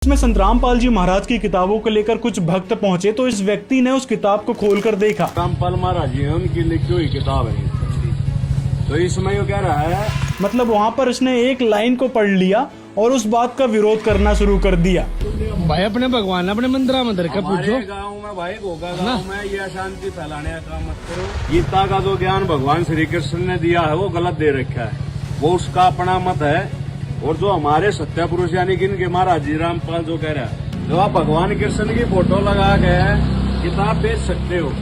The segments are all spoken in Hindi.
इसमें संत रामपाल जी महाराज की किताबों को लेकर कुछ भक्त पहुंचे तो इस व्यक्ति ने उस किताब को खोलकर देखा। रामपाल महाराज जी उनकी लिखी हुई किताब है, तो इसमें ये कह रहा है, मतलब वहाँ पर उसने एक लाइन को पढ़ लिया और उस बात का विरोध करना शुरू कर दिया। भाई अपने भगवान अपने मंदिर का पूछो। गाँव में भाई गोगा गाँव में ये अशांति फैलाने का काम मत करो। गीता का जो ज्ञान भगवान श्री कृष्ण ने दिया है वो गलत दे रखा है, वो उसका अपना मत है। और जो हमारे सत्य पुरुष यानी कि इनके महाराज जी रामपाल जो कह रहा है, जो आप भगवान कृष्ण की फोटो लगा के किताब बेच सकते हो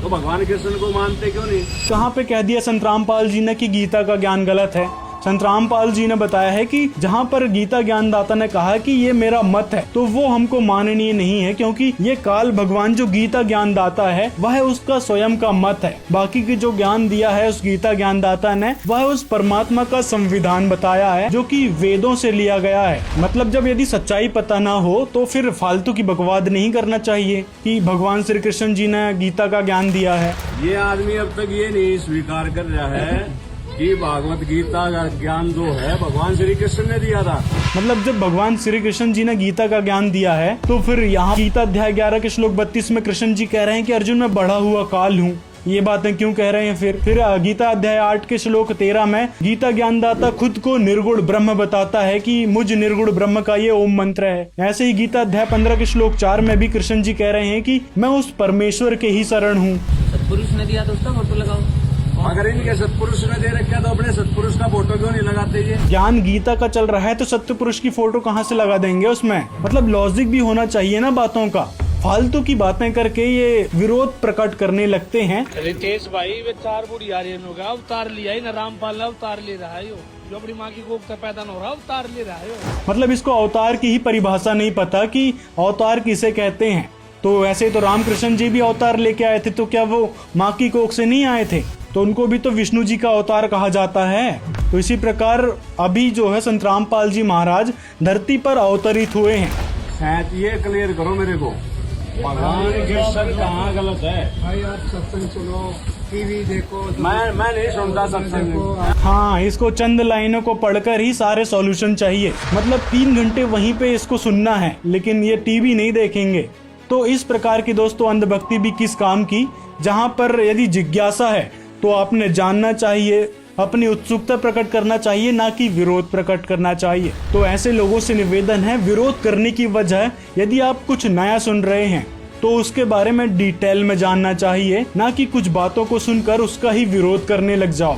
तो भगवान कृष्ण को मानते क्यों नहीं? कहाँ पे कह दिया संत रामपाल जी ने कि गीता का ज्ञान गलत है। संत रामपाल जी ने बताया है कि जहाँ पर गीता ज्ञानदाता ने कहा कि ये मेरा मत है तो वो हमको माननीय नहीं है, क्योंकि ये काल भगवान जो गीता ज्ञानदाता है वह उसका स्वयं का मत है। बाकी की जो ज्ञान दिया है उस गीता ज्ञानदाता ने वह उस परमात्मा का संविधान बताया है जो कि वेदों से लिया गया है। मतलब जब यदि सच्चाई पता ना हो तो फिर फालतू की बकवाद नहीं करना चाहिए कि भगवान श्री कृष्ण जी ने गीता का ज्ञान दिया है। ये आदमी अब तक ये नहीं स्वीकार कर रहा है कि भागवत गीता का ज्ञान जो है भगवान श्री कृष्ण ने दिया था। मतलब जब भगवान श्री कृष्ण जी ने गीता का ज्ञान दिया है तो फिर यहाँ गीता अध्याय 11 के श्लोक 32 में कृष्ण जी कह रहे हैं कि अर्जुन मैं बढ़ा हुआ काल हूँ। ये बातें क्यों कह रहे हैं? फिर गीता अध्याय 8 के श्लोक 13 में गीता ज्ञानदाता खुद को निर्गुण ब्रह्म बताता है कि मुझ निर्गुण ब्रह्म का ये ओम मंत्र है। ऐसे ही गीता अध्याय 15 के श्लोक 4 में भी कृष्ण जी कह रहे हैं कि मैं उस परमेश्वर के ही शरण हूँ। सतपुरुष ने दिया तो उसका फोटो लगाओ। अगर इनके सतपुरुष ने दे रखा तो अपने सतपुरुष का फोटो क्यों नहीं लगाते? ये ज्ञान गीता का चल रहा है तो सत्य पुरुष की फोटो कहाँ से लगा देंगे उसमें? मतलब लॉजिक भी होना चाहिए ना बातों का। फालतू की बातें करके ये विरोध प्रकट करने लगते हैं। रितेश भाई वे 4 बूढ़ी आ रही है, अवतार लिया ही ना रामपाल अवतार ले रहा है, जो अपनी माँ की कोख से पैदा न हो रहा अवतार ले रहा है। मतलब इसको अवतार की ही परिभाषा नहीं पता कि अवतार किसे कहते हैं। तो ऐसे तो रामकृष्ण जी भी अवतार लेके आए थे, तो क्या वो माँ की कोख से नहीं आए थे? तो उनको भी तो विष्णु जी का अवतार कहा जाता है। तो इसी प्रकार अभी जो है संत रामपाल जी महाराज धरती पर अवतरित हुए हैं। शायद ये क्लियर करो मेरे को, भगवान कृष्ण कहाँ गलत है? भाई आप सत्संग सुनो, टीवी देखो। मैं नहीं सुनता सत्संग। हाँ, इसको चंद लाइनों को पढ़कर ही सारे सॉल्यूशन चाहिए। मतलब 3 घंटे वहीं पे इसको सुनना है, लेकिन ये टीवी नहीं देखेंगे। तो इस प्रकार की दोस्तों अंधभक्ति भी किस काम की? जहाँ पर यदि जिज्ञासा है तो आपने जानना चाहिए, अपनी उत्सुकता प्रकट करना चाहिए, ना कि विरोध प्रकट करना चाहिए। तो ऐसे लोगों से निवेदन है, विरोध करने की वजह यदि आप कुछ नया सुन रहे हैं तो उसके बारे में डिटेल में जानना चाहिए, ना कि कुछ बातों को सुनकर उसका ही विरोध करने लग जाओ।